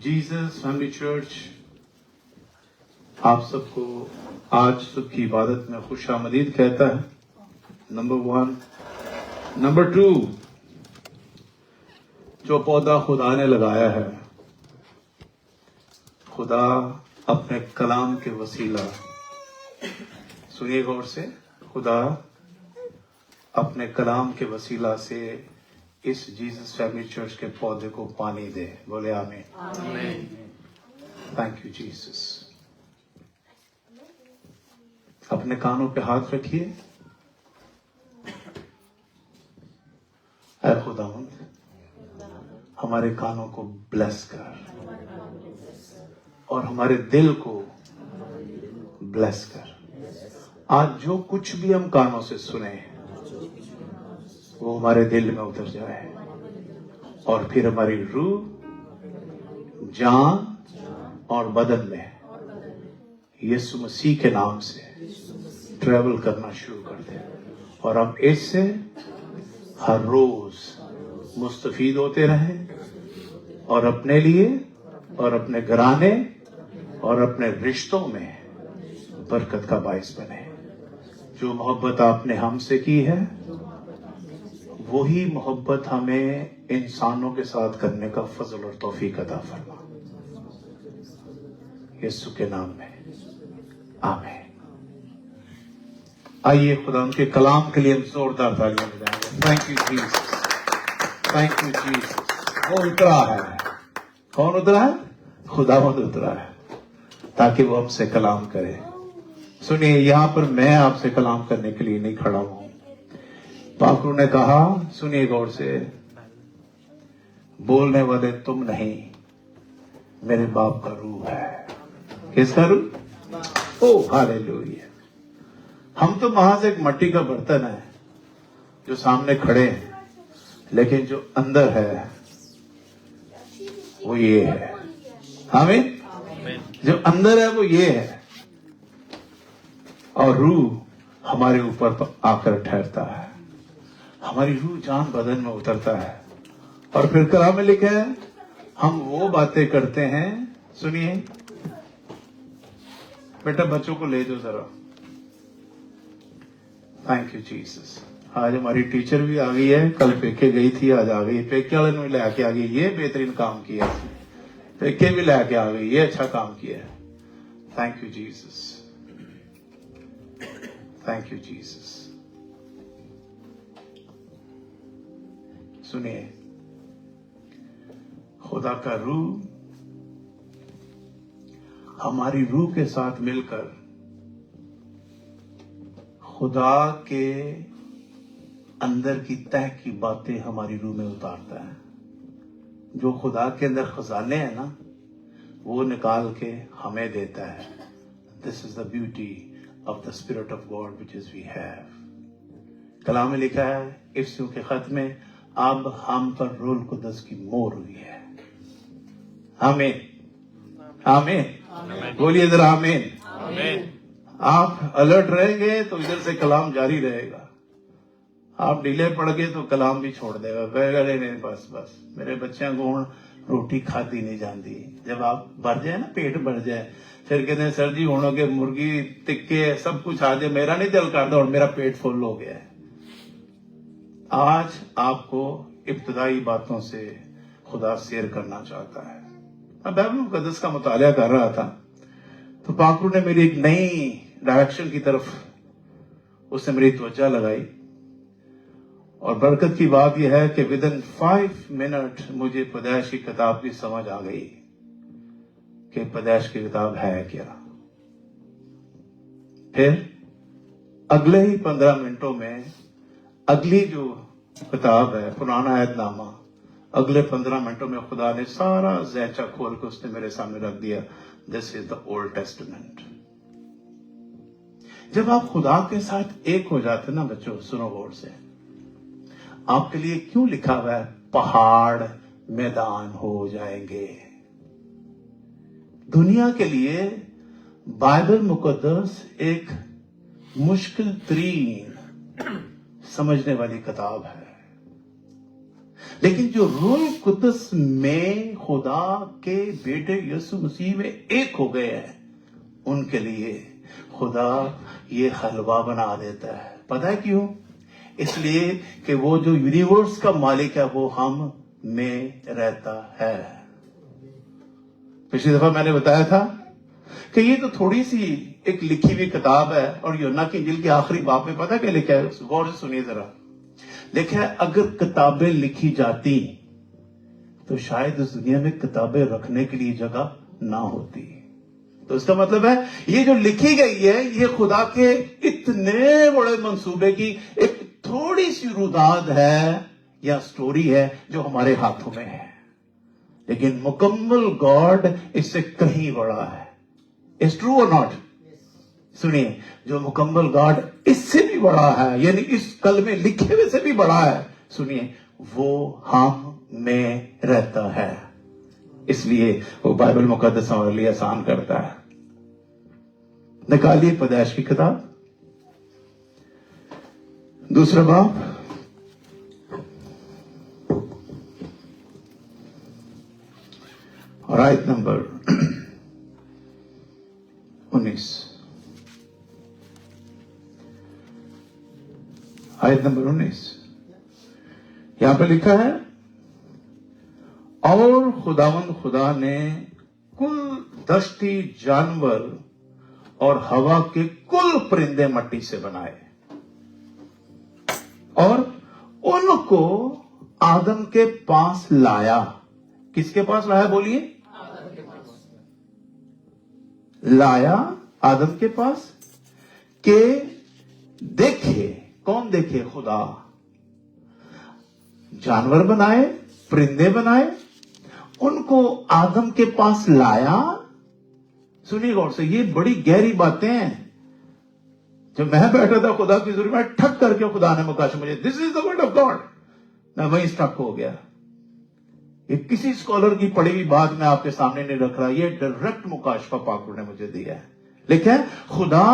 Jesus family church आप सबको आज सुबह की इबादत में खुश आमदीद कहता है। नंबर 1। नंबर 2, जो पौधा खुदा ने लगाया है, खुदा अपने कलाम के वसीला, सुनिए गौर से, खुदा अपने कलाम के वसीला से इस जीसस फैमिली चर्च के पौधे को पानी दे। बोले आमीन। Thank you Jesus. अपने कानों पे हाथ रखिए। ऐ खुदावंद, हमारे कानों को ब्लेस कर और हमारे दिल को ब्लेस कर। आज जो कुछ भी हम कानों से सुने वो हमारे दिल में उतर जाए और फिर हमारी रूह, जान और बदन में यीशु मसीह के नाम से ट्रेवल करना शुरू कर दे और हम इससे हर रोज मुस्तफीद होते रहें और अपने लिए और अपने घराने और अपने रिश्तों में बरकत का बाइस बने। जो मोहब्बत आपने हमसे की है वही मोहब्बत हमें इंसानों के साथ करने का फजल और तौफीक अता फरमा, यीशु के नाम में आमीन। आइए खुदा उनके कलाम के लिए हम जोरदार तालियां बजाएंगे। Thank you Jesus, thank you Jesus. वो उतरा है। कौन उतरा है? खुदावंद उतरा है ताकि वो हमसे कलाम करे। सुनिए, यहां पर मैं आपसे कलाम करने के लिए नहीं खड़ा हूं। पाकरू ने कहा, सुनिए गौर से, बोलने वाले तुम नहीं, मेरे बाप का रूह है। किसका रूह? ओ हालेलुया। हम तो महज एक मिट्टी का बर्तन है जो सामने खड़े हैं, लेकिन जो अंदर है वो ये है। आमीन। जो अंदर है वो ये है और रूह हमारे ऊपर आकर ठहरता है। हमारी रूह जान बदन में उतरता है और फिर कलाम में लिखा है हम वो बातें करते हैं। सुनिए बेटा, बच्चों को ले जाओ जरा। Thank you Jesus. आज हमारी टीचर भी आ गई है, कल पेके गई थी, आज आ गई। पेके वाले ने लेके आ गई, ये बेहतरीन काम किया। पेके भी लेके आ गई, ये अच्छा काम किया। Thank you Jesus, thank you Jesus. सुनिए, खुदा का रूह हमारी रूह के साथ मिलकर खुदा के अंदर की तह की बातें हमारी रूह में उतारता है। जो खुदा के अंदर खजाने हैं ना, वो निकाल के हमें देता है। This is the beauty of the spirit of God which is we have. कलाम में लिखा है इफ्सियों के खत में, अब हम पर रोल कुदस की मोहर हुई है। आमीन, आमीन। बोलिए जरा आमीन। आप अलर्ट रहेंगे तो इधर से कलाम जारी रहेगा। आप ढीले पड़ गए तो कलाम भी छोड़ देगा, कहेगा नहीं बस बस मेरे बच्चों को रोटी खाती नहीं जाती। जब आप भर जाए ना, पेट भर जाए, फिर कहते हैं सर जी होने के मुर्गी टिक्के सब कुछ आ जाए, मेरा नहीं दिल करता और मेरा पेट फुल हो गया है। आज आपको इब्तदाई बातों से खुदा शेयर करना चाहता है। मैं बाइबल मुकद्दस का मुताला कर रहा था तो पाकरू ने मेरी एक नई डायरेक्शन की तरफ उसने मेरी तवज्जो लगाई और बरकत की बात यह है कि विदिन 5 मिनट मुझे पैदाइश की किताब की समझ आ गई कि पैदाइश की किताब है क्या। फिर अगले ही 15 मिनटों में अगली जो किताब है पुराना ऐहदनामा, अगले 15 मिनटों में खुदा ने सारा ज़ैचा खोल के उसने मेरे सामने रख दिया। This is the old testament. जब आप खुदा के साथ एक हो जाते ना बच्चों, सुनो गौर से, आपके लिए क्यों लिखा हुआ है पहाड़ मैदान हो जाएंगे। दुनिया के लिए बाइबल मुकद्दस एक मुश्किल तरीन समझने वाली किताब है। लेकिन जो रूह कुदस में खुदा के बेटे यीशु मसीह में एक हो गए हैं, उनके लिए खुदा ये हलवा बना देता है। पता है क्यों? इसलिए कि वो जो यूनिवर्स का मालिक है वो हम में रहता है। पिछली दफा मैंने बताया था कि ये तो थोड़ी सी एक लिखी हुई किताब है, और यूहन्ना की इंजील के आखिरी बाब में पता क्या लिखा है? गौर से सुनिए जरा। लिखा है, अगर किताबें लिखी जाती तो शायद इस दुनिया में किताबें रखने के लिए जगह ना होती। तो इसका मतलब है ये जो लिखी गई है ये खुदा के इतने बड़े मंसूबे की एक थोड़ी सी रुदाद है या स्टोरी है जो हमारे हाथों में है, लेकिन मुकम्मल गॉड इससे कहीं बड़ा है। इज ट्रू और नॉट? सुनिए, जो मुकम्मल गॉड इससे भी बड़ा है, यानी इस कल में लिखे हुए से भी बड़ा है, सुनिए, वो हम में रहता है। इसलिए वो बाइबल मुकद्दस हमारे लिए आसान करता है। निकालिए पैदाइश की किताब, दूसरा बाब, और आयत नंबर 19। आयत नंबर 19 यहां पे लिखा है, और खुदावंद खुदा ने कुल दश्ती जानवर और हवा के कुल परिंदे मट्टी से बनाए और उनको आदम के पास लाया। किसके पास लाया? बोलिए। लाया आदम के पास के देखे। कौन देखे? खुदा। जानवर बनाए, परिंदे बनाए, उनको आदम के पास लाया। सुनिए गौर से, ये बड़ी गहरी बातें हैं। जब मैं बैठा था खुदा की हज़ूरी में, ठक करके खुदा ने मुकाशा मुझे, this is the word of God, मैं वहीं स्टक हो गया। ये किसी स्कॉलर की पढ़ी हुई बात मैं आपके सामने नहीं रख रहा, ये डायरेक्ट मुकाशफा पाकुर ने मुझे दिया है। लिखा है, खुदा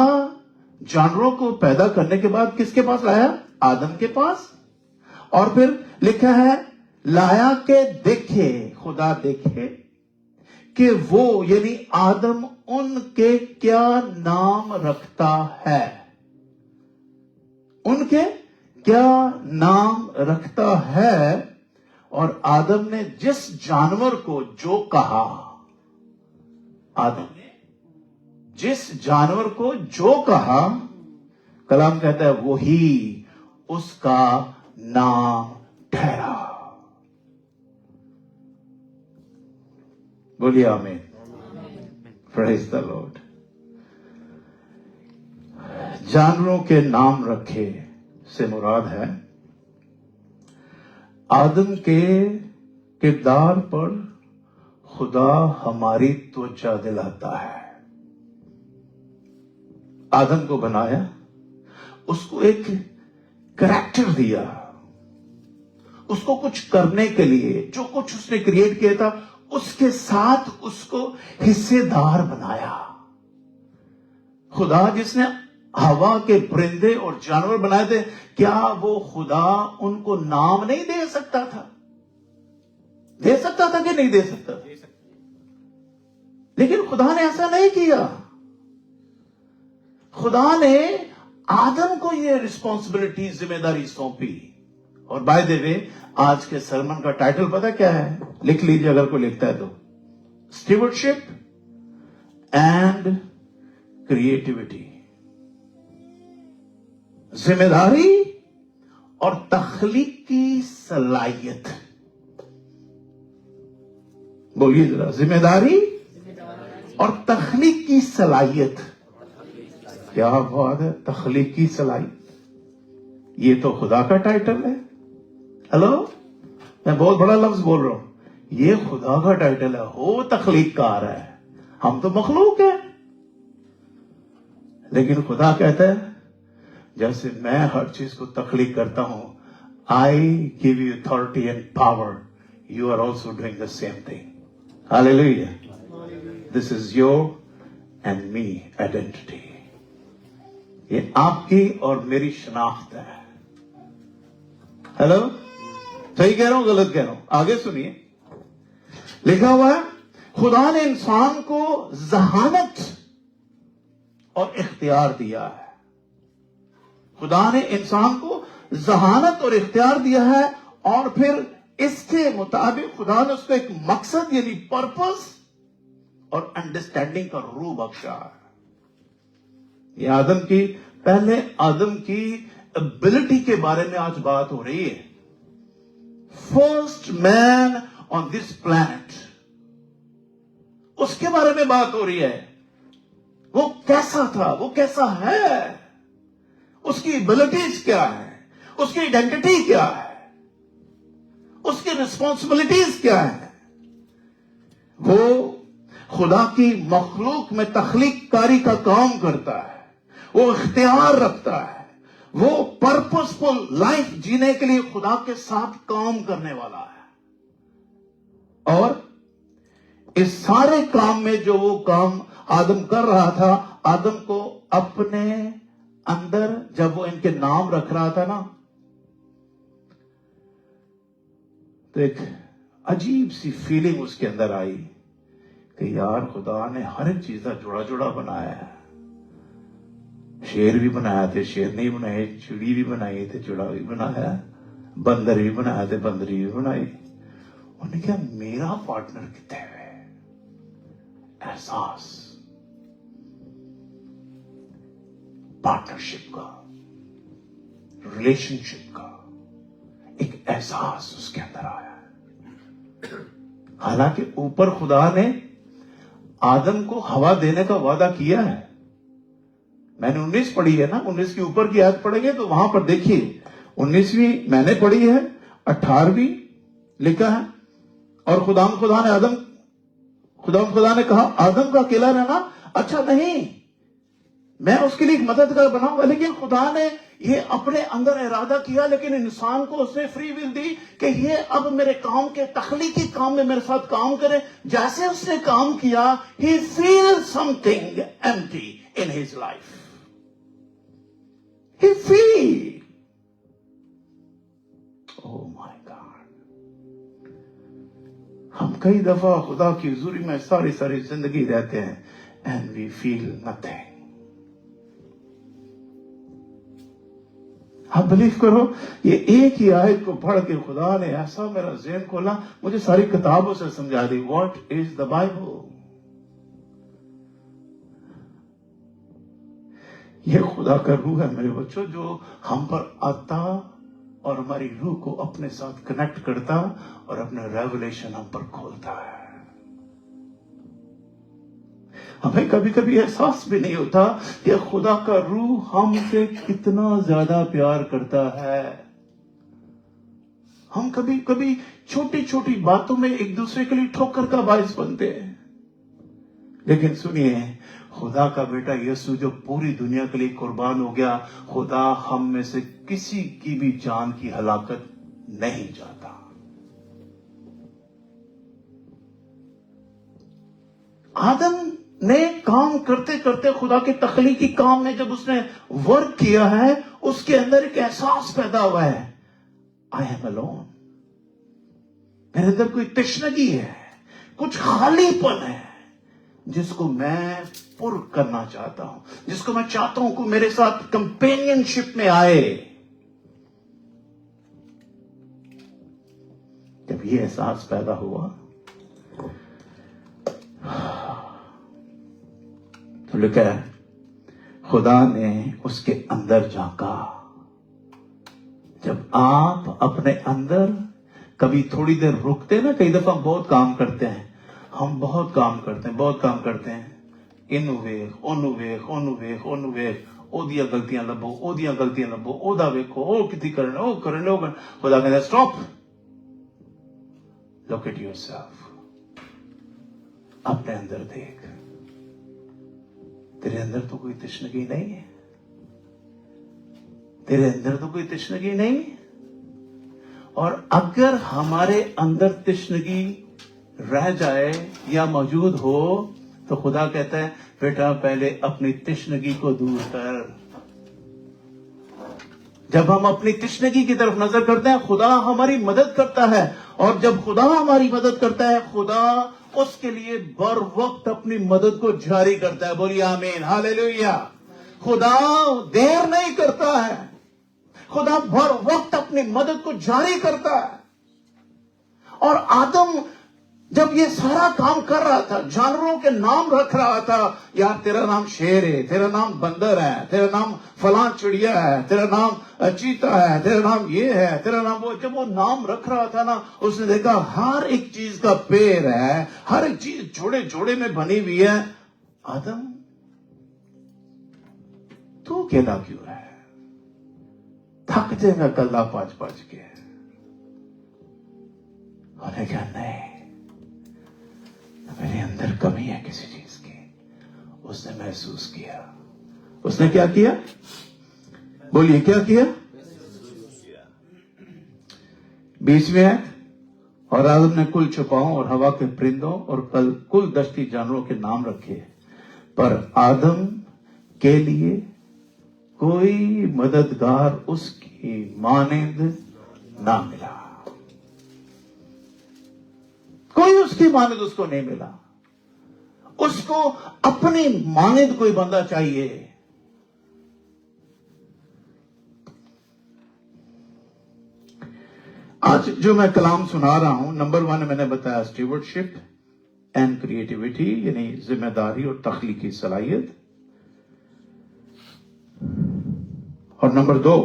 जानवरों को पैदा करने के बाद किसके पास लाया? आदम के पास। और फिर लिखा है, लाया के देखे, खुदा देखे कि वो यानी आदम उनके क्या नाम रखता है। उनके क्या नाम रखता है। और आदम ने जिस जानवर को जो कहा, आदम ने जिस जानवर को जो कहा, कलाम कहता है वही उसका नाम ठहरा। बोलिए आमीन। Praise the Lord. जानवरों के नाम रखे से मुराद है आदम के किरदार पर खुदा हमारी त्वचा दिलाता है। आदम को बनाया, उसको एक कैरेक्टर दिया, उसको कुछ करने के लिए जो कुछ उसने क्रिएट किया था उसके साथ उसको हिस्सेदार बनाया। खुदा जिसने हवा के परिंदे और जानवर बनाए थे, क्या वो खुदा उनको नाम नहीं दे सकता था? दे सकता था कि नहीं दे सकता? लेकिन खुदा ने ऐसा नहीं किया। खुदा ने आदम को ये रिस्पॉन्सिबिलिटी, जिम्मेदारी सौंपी। और बाय द वे, आज के सरमन का टाइटल पता क्या है? लिख लीजिए अगर कोई लिखता है तो, स्टीवर्डशिप एंड क्रिएटिविटी। जिम्मेदारी और तख्लीकी सलाहियत। बोलिए जरा, जिम्मेदारी और तख्लीकी सलाहियत। क्या बात है, तख्लीकी सलाहियत। ये तो खुदा का टाइटल है। हेलो, मैं बहुत बड़ा लफ्ज बोल रहा हूं, ये खुदा का टाइटल है। हो तख्लीक कार है, हम तो मखलूक है। लेकिन खुदा कहता है, जैसे मैं हर चीज को तख्लीक करता हूं, I give you authority and power, you are also doing the same thing. Hallelujah. This is your and me identity. ये आपकी और मेरी शनाख्त है। हेलो, सही कह रहा हूं गलत कह रहा हूं? आगे सुनिए, लिखा हुआ है खुदा ने इंसान को जहानत और इख्तियार दिया है। खुदा ने इंसान को जहानत और इख्तियार दिया है, और फिर इसके मुताबिक खुदा ने उसको एक मकसद यानी पर्पस और अंडरस्टैंडिंग का रूह बख्शा है। ये पहले आदम की एबिलिटी के बारे में आज बात हो रही है। First man on this planet, उसके बारे में बात हो रही है। वो कैसा था, वो कैसा है, उसकी एबिलिटीज क्या है, उसकी आइडेंटिटी क्या है, उसकी रिस्पॉन्सिबिलिटीज क्या है। वो खुदा की मखलूक में तख्लीकारी का काम करता है, वो इख्तियार रखता है, वो पर्पसफुल लाइफ जीने के लिए खुदा के साथ काम करने वाला है। और इस सारे काम में जो वो काम आदम कर रहा था, आदम को अपने अंदर जब वो इनके नाम रख रहा था ना, तो एक अजीब सी फीलिंग उसके अंदर आई कि यार खुदा ने हर एक चीज का जुड़ा जुड़ा बनाया है। शेर भी बनाया थे, शेर नहीं बनाए, चिड़ी भी बनाई थे, चिड़ा भी बनाया, बंदर भी बनाया थे, बंदरी भी बनाई। उन्होंने कहा मेरा पार्टनर कितने है? एहसास, पार्टनरशिप का, रिलेशनशिप का एक एहसास उसके अंदर आया। हालांकि ऊपर खुदा ने आदम को हवा देने का वादा किया है। मैंने 19 पढ़ी है ना, 19 के ऊपर की आयत पढ़ेंगे तो वहां पर देखिए 19वीं मैंने पढ़ी है, 18वीं लिखा है। और खुदा ने कहा आदम का अकेला रहना अच्छा नहीं, मैं उसके लिए एक मददगार बनाऊंगा। लेकिन खुदा ने ये अपने अंदर इरादा किया, लेकिन इंसान को उसने फ्री विल दी कि ये अब मेरे काम के तख्लीकी काम में मेरे साथ काम करे। जैसे उसने काम किया, he feels something empty in his life. He feel, oh my God, हम कई दफा खुदा की हुजूरी में सारी सारी जिंदगी रहते हैं and we feel nothing. आप बिलीव करो, ये एक ही आयत को पढ़ के खुदा ने ऐसा मेरा ज़हन खोला, मुझे सारी किताबों से समझा दी व्हाट इज द बाइबल। ये खुदा का रूह है मेरे बच्चों, जो हम पर आता और हमारी रूह को अपने साथ कनेक्ट करता और अपने रेवलेशन हम पर खोलता है। हमें कभी कभी एहसास भी नहीं होता कि खुदा का रूह हमसे कितना ज्यादा प्यार करता है। हम कभी कभी छोटी छोटी बातों में एक दूसरे के लिए ठोकर का बायस बनते हैं। लेकिन सुनिए, खुदा का बेटा यीशु जो पूरी दुनिया के लिए कुर्बान हो गया, खुदा हम में से किसी की भी जान की हलाकत नहीं चाहता। आदम ने काम करते करते खुदा के तख्लीकी काम में जब उसने वर्क किया है, उसके अंदर एक एहसास पैदा हुआ है, आई एम अलोन। मेरे अंदर कोई तशनगी है, कुछ खालीपन है जिसको मैं पुर करना चाहता हूं, जिसको मैं चाहता हूं कि मेरे साथ कंपेनियनशिप में आए। जब ये एहसास पैदा हुआ तो लिखा है खुदा ने उसके अंदर झांका। जब आप अपने अंदर कभी थोड़ी देर रुकते ना, कई दफा हम बहुत काम करते हैं, बहुत काम करते हैं, इनू वेख ओनू वेख ओनू वेख ओनू वेख, ओदियां गलतियां लभो, ओदा वेखो, ओ किती करना, ओ करना, ओ करना। खुदा कहता है स्टॉप, लुक एट योरसेल्फ, अपने अंदर देख। तेरे अंदर तो कोई तशनगी नहीं है, तेरे अंदर तो कोई तशनगी नहीं है। और अगर हमारे अंदर तशनगी रह जाए या मौजूद हो तो खुदा कहता है बेटा पहले अपनी तशनगी को दूर कर, جب ہم اپنی تشنگی کی طرف نظر کرتے ہیں خدا ہماری مدد کرتا ہے، اور جب خدا ہماری مدد کرتا ہے خدا اس کے لیے بر وقت اپنی مدد کو جاری کرتا ہے. بولیے آمین، ہاللیلویہ. خدا دیر نہیں کرتا ہے، خدا بر وقت اپنی مدد کو جاری کرتا ہے. اور آدم جب یہ سارا کام کر رہا تھا، جانوروں کے نام رکھ رہا تھا، یار تیرا نام شیر ہے، تیرا نام بندر ہے، تیرا نام فلاں چڑیا ہے، تیرا نام چیتا ہے، تیرا نام یہ ہے، تیرا نام وہ. جب وہ نام رکھ رہا تھا نا، اس نے دیکھا ہر ایک چیز کا پیر ہے، ہر ایک چیز جوڑے جوڑے میں بنی ہوئی ہے. آدم تو اکیلا کیوں ہے؟ تھک جائے گا کلہ پاچ پاچ کے. اور نے کہا نہیں، میرے اندر کمی ہے کسی چیز کی. اس نے محسوس کیا. اس نے کیا کیا؟ بولیے کیا کیا؟ 20ویں آیت، اور آدم نے کل چھپاؤں اور ہوا کے پرندوں اور کل دشتی جانوروں کے نام رکھے، پر آدم کے لیے کوئی مددگار اس کی مانند نہ ملا. کوئی اس کی مانند اس کو نہیں ملا. اس کو اپنی مانند کوئی بندہ چاہیے. آج جو میں کلام سنا رہا ہوں، نمبر 1 میں نے بتایا اسٹیورڈشپ اینڈ کریٹیوٹی، یعنی ذمہ داری اور تخلیقی صلاحیت. اور نمبر 2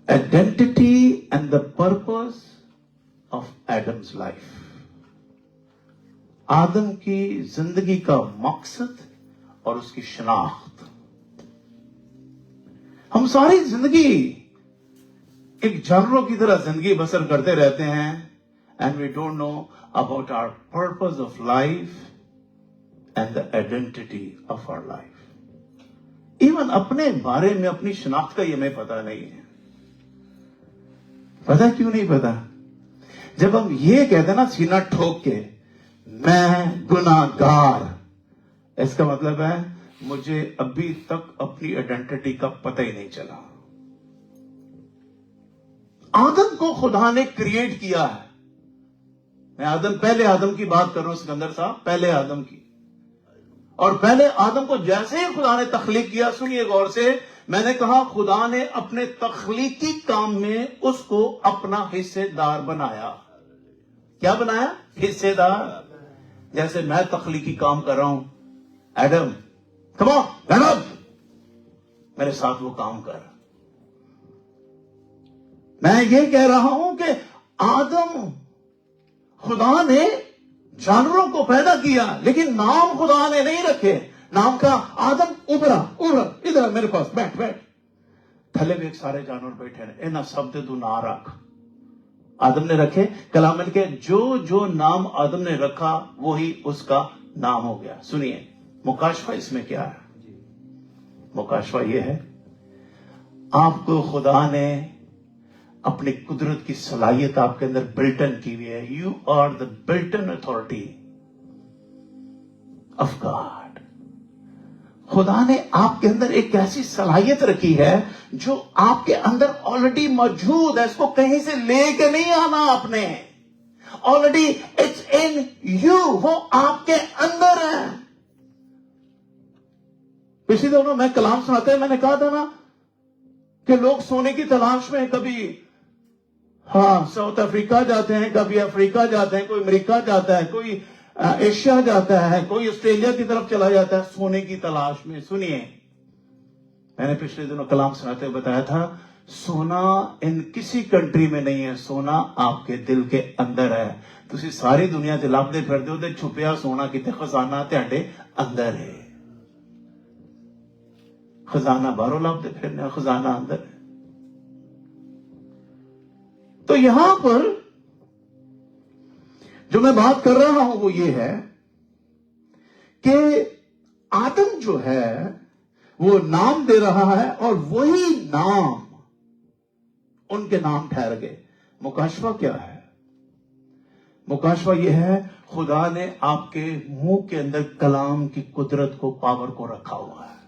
identity and the purpose of Adam's life. آدم کی زندگی کا مقصد اور اس کی شناخت. ہم ساری زندگی ایک جانوروں کی طرح زندگی بسر کرتے رہتے ہیں، and we don't know about our purpose of life and the identity of our life. Even اپنے بارے میں، اپنی شناخت کا یہ ہمیں پتا نہیں ہے. پتا کیوں نہیں پتا؟ جب ہم یہ کہتے ہیں نا سینہ ٹھوک کے، میں گناہگار، اس کا مطلب ہے مجھے ابھی تک اپنی آئیڈینٹی کا پتہ ہی نہیں چلا. آدم کو خدا نے کریٹ کیا ہے. میں پہلے آدم کی بات کر رہا ہوں سکندر صاحب، پہلے آدم کی. اور پہلے آدم کو جیسے ہی خدا نے تخلیق کیا، سنیے غور سے، میں نے کہا خدا نے اپنے تخلیقی کام میں اس کو اپنا حصے دار بنایا. کیا بنایا؟ حصے دار. جیسے میں تخلیقی کام کر رہا ہوں، ایڈم کم آن گیٹ اپ، میرے ساتھ وہ کام کر. میں یہ کہہ رہا ہوں کہ آدم، خدا نے جانوروں کو پیدا کیا لیکن نام خدا نے نہیں رکھے. نام کا آدم ابھرا ادھر میرے پاس بیٹھ. تھلے میں ایک سارے جانور بیٹھے ہیں، اینا سب دے تو نہ رکھ. آدم نے رکھے. کلام میں کہ جو نام آدم نے رکھا وہی اس کا نام ہو گیا. سنیے مکاشفہ اس میں کیا ہے؟ مکاشفہ یہ ہے، آپ کو خدا نے اپنی قدرت کی صلاحیت آپ کے اندر بلٹن کی ہوئی ہے. You are the built in authority of God. خدا نے آپ کے اندر ایک ایسی صلاحیت رکھی ہے جو آپ کے اندر آلریڈی موجود ہے. اس کو کہیں سے لے کے نہیں آنا آپ نے. آلریڈی اٹس ان یو، وہ آپ کے اندر ہے. پچھلی دنوں میں کلام سناتے ہیں، میں نے کہا تھا نا کہ لوگ سونے کی تلاش میں کبھی ساؤتھ افریقہ جاتے ہیں، کبھی افریقہ جاتے ہیں، کوئی امریکہ جاتا ہے، کوئی ایشیا جاتا ہے، کوئی آسٹریلیا کی طرف چلا جاتا ہے سونے کی تلاش میں. سنیے، میں نے پچھلے دنوں کلام سناتے ہوئے بتایا تھا، سونا ان کسی کنٹری میں نہیں ہے، سونا آپ کے دل کے اندر ہے. تسی ساری دنیا تے لبدے پھردے ہو تے چھپیا سونا کتے خزانہ تہاڈے اندر ہے. خزانہ باہروں لبدے پھرنے، خزانہ اندر ہے. تو یہاں پر جو میں بات کر رہا ہوں وہ یہ ہے کہ آدم جو ہے وہ نام دے رہا ہے اور وہی نام ان کے نام ٹھہر گئے. مکاشفہ کیا ہے؟ مکاشفہ یہ ہے، خدا نے آپ کے منہ کے اندر کلام کی قدرت کو، پاور کو رکھا ہوا ہے.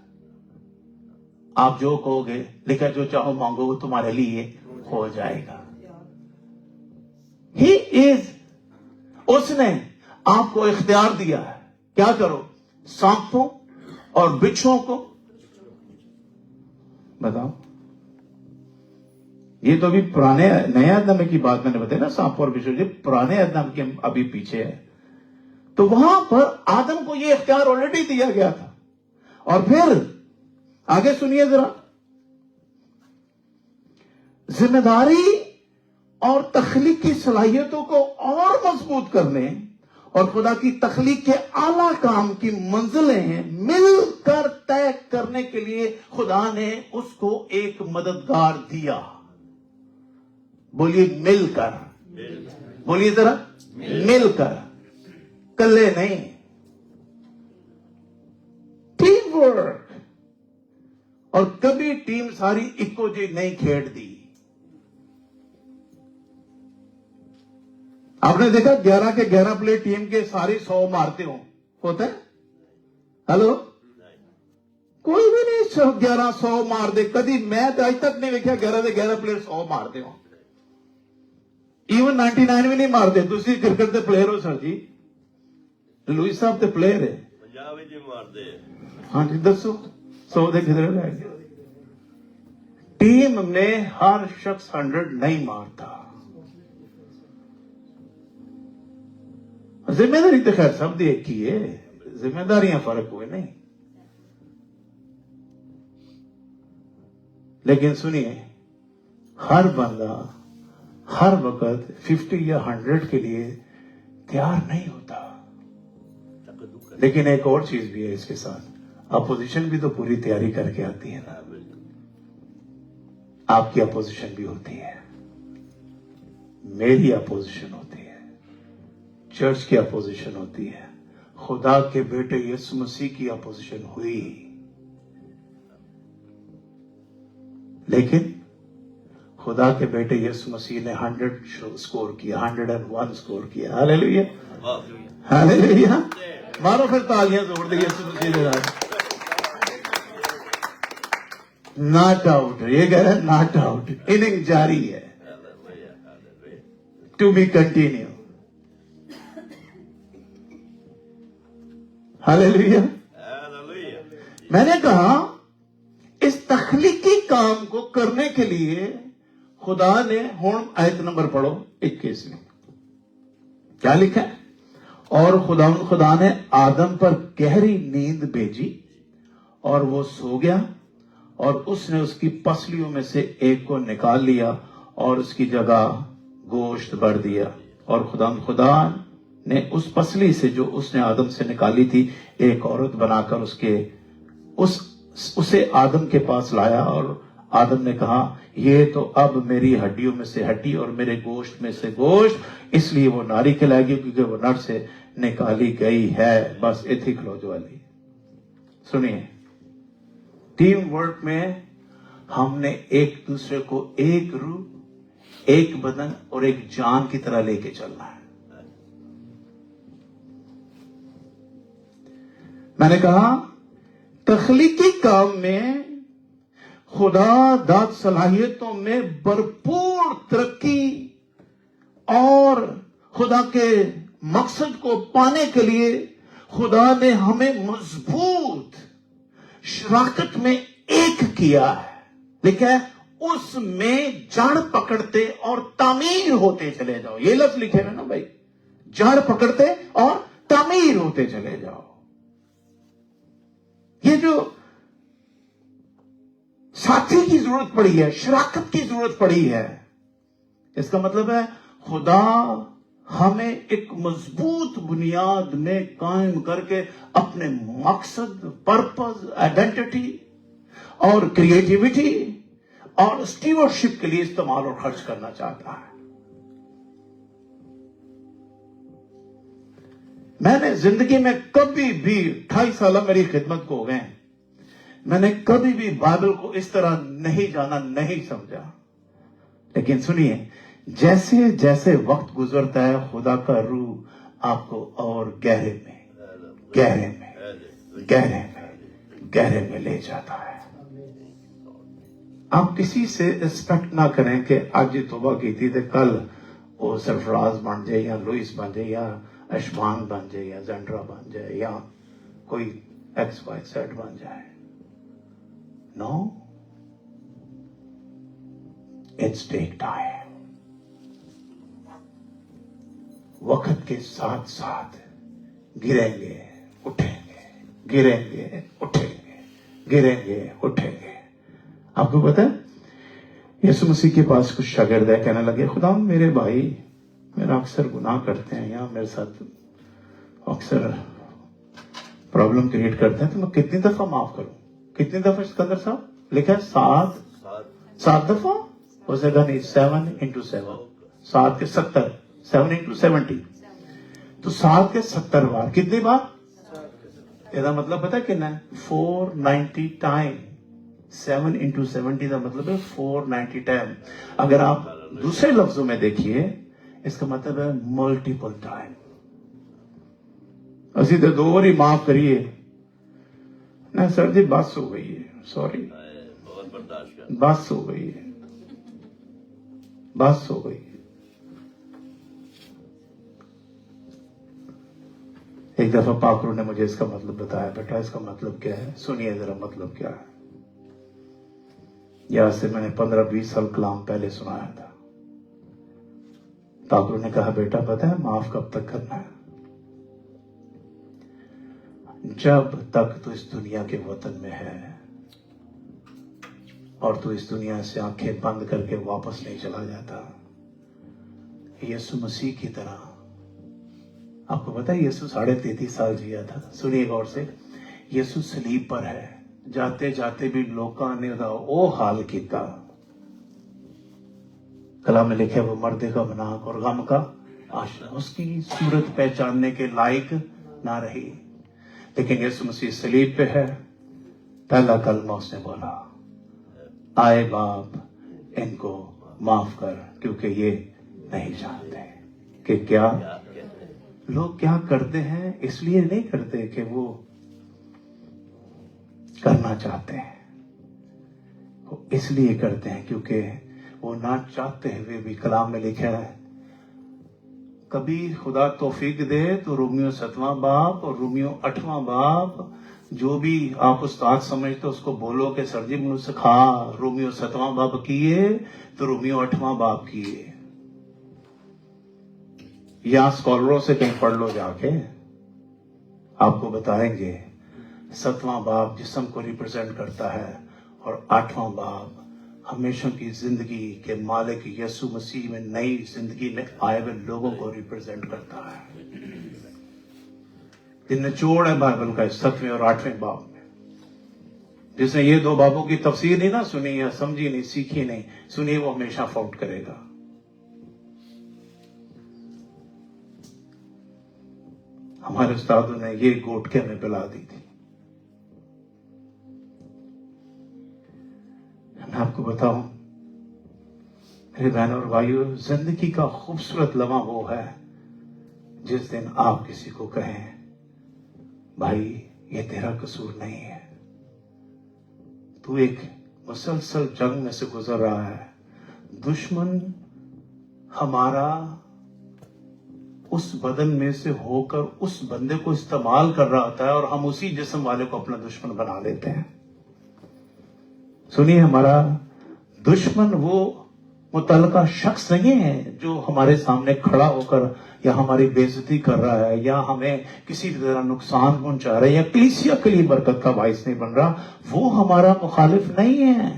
آپ جو کہو گے، لکھا جو چاہو مانگو وہ تمہارے لیے ہو جائے گا. ہی از، اس نے آپ کو اختیار دیا ہے. کیا کرو؟ سانپوں اور بچھوؤں کو بتاؤ. یہ تو ابھی پرانے نئے عہد نامے کی بات میں نے بتایا نا، سانپ اور بچھو، یہ پرانے عہد نامے کے ابھی پیچھے ہے. تو وہاں پر آدم کو یہ اختیار آلریڈی دیا گیا تھا. اور پھر آگے سنیے ذرا، ذمہ داری اور تخلیقی صلاحیتوں کو اور مضبوط کرنے اور خدا کی تخلیق کے اعلیٰ کام کی منزلیں مل کر طے کرنے کے لیے خدا نے اس کو ایک مددگار دیا. بولیے مل کر، بولیے ذرا مل کر، کلے نہیں. Team work. اور کبھی ٹیم ساری اکو جی نہیں کھیڑ دی. آپ نے دیکھا 11 کے 11 پلیئر ٹیم کے سارے 100 مارتے ہوں، ہوتا ہے؟ ہلو، کوئی بھی نہیں 11 100 مار دے. کدی میں آج تک نہیں دیکھا 11 کے 11 پلیئر 100 مارتے ہوں. ایون 99 بھی نہیں مارتے. دوسری کرکٹ کے پلیئر ہو سر جی، لوئس صاحب کے پلیئر ہے. ہاں جی دسو 100 دے کدھر لے گئے؟ ٹیم میں ہر شخص 100 نہیں مارتا. ذمہ داری تو خیر سب دی ایک ہی ہے، ذمہ داریاں فرق ہوئے نہیں. لیکن سنیے، ہر بندہ ہر وقت 50 یا 100 کے لیے تیار نہیں ہوتا. لیکن ایک اور چیز بھی ہے اس کے ساتھ، اپوزیشن بھی تو پوری تیاری کر کے آتی ہے نا. آپ کی اپوزیشن بھی ہوتی ہے، میری اپوزیشن ہوتی ہے، چرچ کی اپوزیشن ہوتی ہے، خدا کے بیٹے یسوع مسیح کی اپوزیشن ہوئی. لیکن خدا کے بیٹے یسوع مسیح نے 100 سکور کیا، 101 سکور کیا. ہاللیلویہ، ہاللیلویہ. مارو پھر تالیاں زور دے یسوع مسیح نے. ناٹ آؤٹ، یہ کہہ رہا ہے ناٹ آؤٹ. اننگ جاری ہے، ٹو بی کنٹینیو. ہاللیلویہ. میں نے کہا اس تخلیقی کام کو کرنے کے لیے خدا نے، ہون آیت نمبر پڑھو 21 میں کیا لکھا ہے؟ اور خدا نے آدم پر گہری نیند بھیجی اور وہ سو گیا، اور اس نے اس کی پسلیوں میں سے ایک کو نکال لیا اور اس کی جگہ گوشت بھر دیا. اور خدا نے اس پسلی سے جو اس نے آدم سے نکالی تھی ایک عورت بنا کر اسے آدم کے پاس لایا. اور آدم نے کہا یہ تو اب میری ہڈیوں میں سے ہڈی اور میرے گوشت میں سے گوشت، اس لیے وہ ناری کہلائے گی کیونکہ وہ نر سے نکالی گئی ہے. بس ایتھی کھلو جو والی. سنیے، ٹیم ورک میں ہم نے ایک دوسرے کو ایک روح، ایک بدن اور ایک جان کی طرح لے کے چلنا ہے. میں نے کہا تخلیقی کام میں خدا داد صلاحیتوں میں بھرپور ترقی اور خدا کے مقصد کو پانے کے لیے خدا نے ہمیں مضبوط شراکت میں ایک کیا ہے. لکھا ہے اس میں جڑ پکڑتے اور تعمیر ہوتے چلے جاؤ. یہ لفظ لکھے ہوئے نا بھائی، جڑ پکڑتے اور تعمیر ہوتے چلے جاؤ. یہ جو ساتھی کی ضرورت پڑی ہے، شراکت کی ضرورت پڑی ہے، اس کا مطلب ہے خدا ہمیں ایک مضبوط بنیاد میں قائم کر کے اپنے مقصد، پرپز، آئیڈینٹی اور کریٹیوٹی اور اسٹیورڈشپ کے لیے استعمال اور خرچ کرنا چاہتا ہے. میں نے زندگی میں کبھی بھی 28 سالہ میری خدمت کو ہو گئے، میں نے کبھی بھی بائبل کو اس طرح نہیں جانا، نہیں سمجھا. لیکن سنیے، جیسے جیسے وقت گزرتا ہے خدا کا روح آپ کو اور گہرے میں لے جاتا ہے. آپ کسی سے ایکسپیکٹ نہ کریں کہ آج یہ توبہ کی تھی تو کل وہ سرفراز بن جائے یا لوئس بن جائے یا اشبان بن جائے یا زنڈرا بن جائے یا کوئی ایکس وائی زیڈ بن جائے. نو، اٹس ٹیک ٹائم. وقت کے ساتھ ساتھ گریں گے اٹھیں گے، گریں گے اٹھیں گے، گریں گے اٹھیں گے. آپ کو پتا ہے یسوع مسیح کے پاس کچھ شاگرد ہے، کہنے لگے خدا میرے بھائی میرا اکثر گناہ کرتے ہیں یا میرے ساتھ اکثر پرابلم کریٹ کرتے ہیں، تو میں کتنی دفعہ معاف کروں؟ کتنی دفعہ سکندر صاحب لکھا ہے؟ 7 دفعہ. ہو سکتا نہیں 7 into 7، 7 کے 70، 7 into 70، تو 7 کے 70 بار. کتنی بار؟ یہ مطلب پتا کتنا ہے؟ 490 ٹائم. 7 into 70 کا مطلب ہے 490 ٹائم. اگر آپ دوسرے لفظوں میں دیکھیے اس کا مطلب ہے ملٹیپل ٹائم. اسی تو 2 بار ہی معاف کریے. نہیں سر جی بس ہو گئی ہے، سوری بس ہو گئی ہے، بس ہو گئی ہے. ایک دفعہ پاکرو نے مجھے اس کا مطلب بتایا، بیٹا اس کا مطلب کیا ہے؟ سنیے ذرا مطلب کیا ہے. یہاں سے میں نے 15-20 سال کلام پہلے سنایا تھا. پاکرو نے کہا بیٹا پتا ہے معاف کب تک کرنا ہے؟ جب تک تو اس دنیا کے وطن میں ہے اور تو اس دنیا سے آنکھیں بند کر کے واپس نہیں چلا جاتا. یسوع مسیح کی طرح. آپ کو پتا ہے یسوع 33.5 سال جیا تھا. سنیے غور سے، یسوع صلیب پر ہے، جاتے جاتے بھی لوکاں نے او حال کیتا. کلام میں لکھے وہ مرد کا مناک اور غم کا عاشق، اس کی صورت پہچاننے کے لائق نہ رہی. لیکن یسوع مسیح صلیب پہ ہے. پہلا کلمہ اس نے بولا، آئے باپ ان کو معاف کر کیونکہ یہ نہیں جانتے کہ کیا لوگ کیا کرتے ہیں. اس لیے نہیں کرتے کہ وہ کرنا چاہتے ہیں، وہ اس لیے کرتے ہیں کیونکہ وہ نہ چاہتے ہوئے بھی. کلام میں لکھا ہے کبھی خدا توفیق دے تو رومیو 7واں باب اور رومیو 8واں باب، جو بھی آپ استاد سمجھتے اس کو بولو کہ سر جی مجھ سے سکھا. رومیو 7واں باب کیے تو رومیو 8واں باب کیے، یا اسکالروں سے کہیں پڑھ لو جا کے، آپ کو بتائیں گے. 7واں باب جسم کو ریپرزینٹ کرتا ہے اور 8واں باب ہمیشہ کی زندگی کے مالک یسوع مسیح میں نئی زندگی میں آئے ہوئے لوگوں کو ریپرزینٹ کرتا ہے. یہ نچوڑ ہے بائبل کا اس 7ویں اور 8ویں باب میں. جس نے یہ 2 بابوں کی تفسیر نہیں نہ سنی یا سمجھی نہیں، سیکھی نہیں سنی، وہ ہمیشہ فاؤٹ کرے گا. ہمارے استادوں نے یہ گوٹکے میں پلا دی تھی. میں آپ کو بتاؤں میرے بہنوں اور بھائیوں، زندگی کا خوبصورت لمحہ وہ ہے جس دن آپ کسی کو کہیں بھائی یہ تیرا قصور نہیں ہے، تو ایک مسلسل جنگ میں سے گزر رہا ہے. دشمن ہمارا اس بدن میں سے ہو کر اس بندے کو استعمال کر رہا ہوتا ہے اور ہم اسی جسم والے کو اپنا دشمن بنا لیتے ہیں. سنیے، ہمارا دشمن وہ متعلقہ شخص نہیں ہے جو ہمارے سامنے کھڑا ہو کر یا ہماری بے عزتی کر رہا ہے یا ہمیں کسی طرح نقصان پہنچا رہا ہے یا کلیسیا کے لیے برکت کا باعث نہیں بن رہا. وہ ہمارا مخالف نہیں ہے،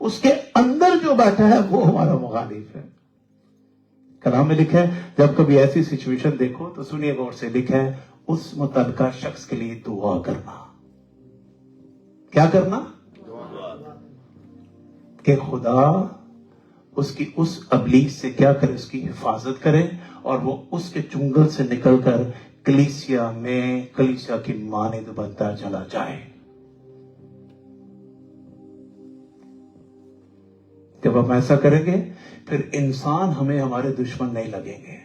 اس کے اندر جو بیٹھا ہے وہ ہمارا مخالف ہے. کلام میں لکھا ہے جب کبھی ایسی سچویشن دیکھو تو سنیے غور سے، لکھا ہے اس متعلقہ شخص کے لیے دعا کرنا. کیا کرنا؟ کہ خدا اس کی اس ابلیس سے کیا کرے، اس کی حفاظت کرے اور وہ اس کے چنگل سے نکل کر کلیسیا میں کلیسیا کی مانند بنتا چلا جائے. جب ہم ایسا کریں گے پھر انسان ہمیں ہمارے دشمن نہیں لگیں گے.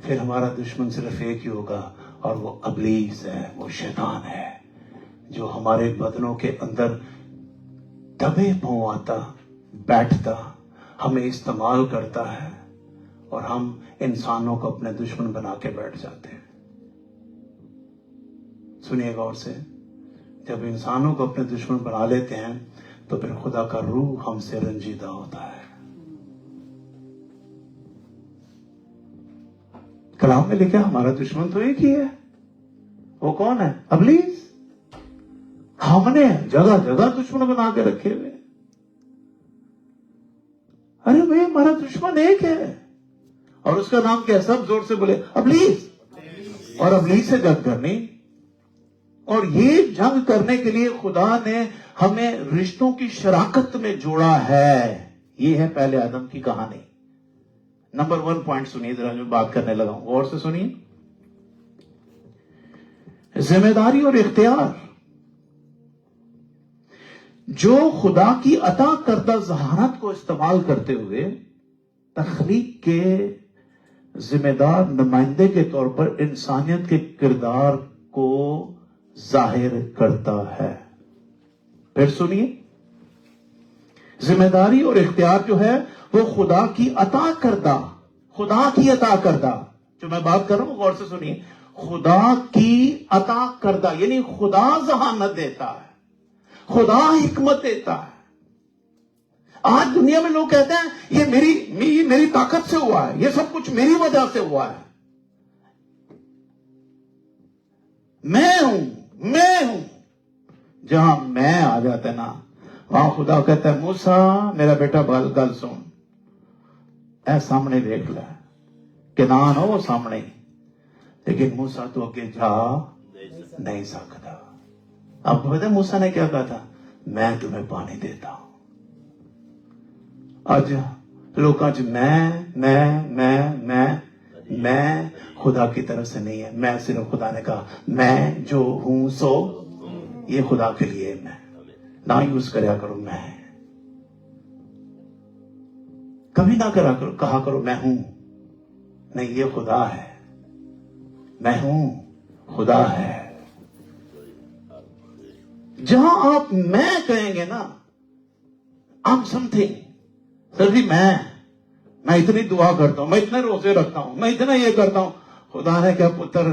پھر ہمارا دشمن صرف ایک ہی ہوگا اور وہ ابلیس ہے، وہ شیطان ہے جو ہمارے بدنوں کے اندر दबे पांव आता, बैठता, हमें इस्तेमाल करता है और हम इंसानों को अपने दुश्मन बना के बैठ जाते हैं। सुनिए गौर से, जब इंसानों को अपने दुश्मन बना लेते हैं तो फिर खुदा का रूह हमसे रंजीदा होता है। कलाम में लिखा हमारा दुश्मन तो एक ही है। वो कौन है? इब्लीस। हमने जगह जगह दुश्मन बना के रखे हुए। अरे भाई, हमारा दुश्मन एक है और उसका नाम क्या है? सब जोर से बोले, इब्लीस। और इब्लीस से जंग करनी, और ये जंग करने के लिए खुदा ने हमें रिश्तों की शराकत में जोड़ा है। ये है पहले आदम की कहानी। नंबर 1 पॉइंट सुनिए जरा, जो बात करने लगा हूं, गौर से सुनिए। जिम्मेदारी और इख्तियार। जो खुदा की अता करदा ज़हानत को इस्तेमाल करते हुए तख्लीक के जिम्मेदार नुमाइंदे के तौर पर इंसानियत के किरदार को जाहिर करता है। फिर सुनिए, जिम्मेदारी और इख्तियार जो है वो खुदा की अता करदा जो मैं बात कर रहा हूं, गौर से सुनिए, खुदा की अता करदा, यानी खुदा ज़हानत देता है, खुदा हिकमत देता है। आज दुनिया में लोग कहते हैं ये मेरी ताकत से हुआ है, ये सब कुछ मेरी वजह से हुआ है, मैं हूं। जहां मैं आ जाता है ना, वहां खुदा कहता है, मूसा मेरा बेटा गल सुन, ऐ सामने देख ले, किनान हो वो सामने, लेकिन मूसा तो अगे जा नहीं सकता। अब पता है मूसा ने क्या कहा था? मैं तुम्हें पानी देता हूं। आज लोगों च मैं खुदा की तरफ से नहीं है। मैं सिर्फ, खुदा ने कहा मैं जो हूं सो, ये खुदा के लिए मैं ना यूज करया करो। मैं कभी ना कहा करो मैं हूं, नहीं, ये खुदा है। मैं हूं, खुदा है। जहां आप मैं कहेंगे ना, आई एम समथिंग, सर जी मैं इतनी दुआ करता हूं, मैं इतने रोजे रखता हूं, मैं इतना ये करता हूं। खुदा ने क्या पुत्र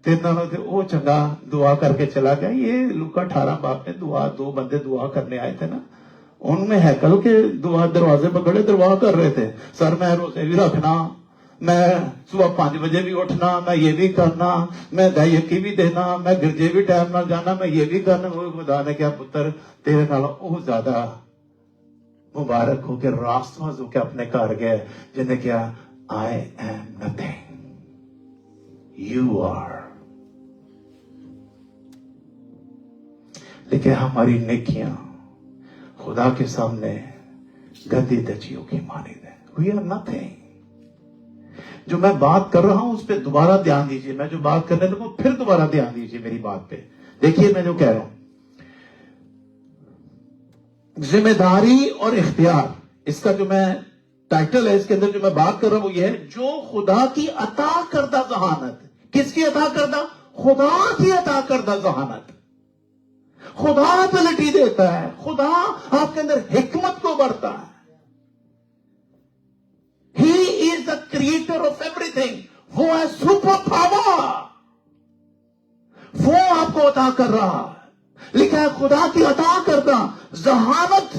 तेरे वो चंगा दुआ करके चला गया। ये लूका 18 बाप में दो बंदे दुआ करने आए थे ना, उनमें हैकल के दरवाजे पर खड़े दुआ कर रहे थे, सर मैं रोजे भी रखना, मैं सुबह 5 बजे भी उठना, मैं ये भी करना, मैं गायकी भी देना, मैं गिरजे भी टाइम ना जाना, मैं ये भी करना। वो खुदा ने क्या पुत्र तेरे नालों वो ज्यादा मुबारक हो के रास्तवाज होके अपने घर गए, जिन्हें क्या, I am nothing, you are. लेकिन हमारी नेकियां खुदा के सामने गंदी दचियों की मानी है। We are nothing. जो मैं बात कर रहा हूं उस पर दोबारा ध्यान दीजिए। मैं जो बात करने लगूं फिर दोबारा ध्यान दीजिए मेरी बात पे। देखिए मैं जो कह रहा हूं, जिम्मेदारी और इख्तियार, इसका जो मैं टाइटल है, इसके अंदर जो मैं बात कर रहा हूं वो ये है, जो खुदा की अता करदा ज़हानत। किसकी अता करदा? खुदा की अता करदा ज़हानत। खुदा एबिलिटी देता है, खुदा आपके अंदर हिकमत को बढ़ता है। He is the creator of everything. वो है सुपर पावर, वो आपको अता कर रहा है। लिखा है खुदा की अता करदा ज़हानत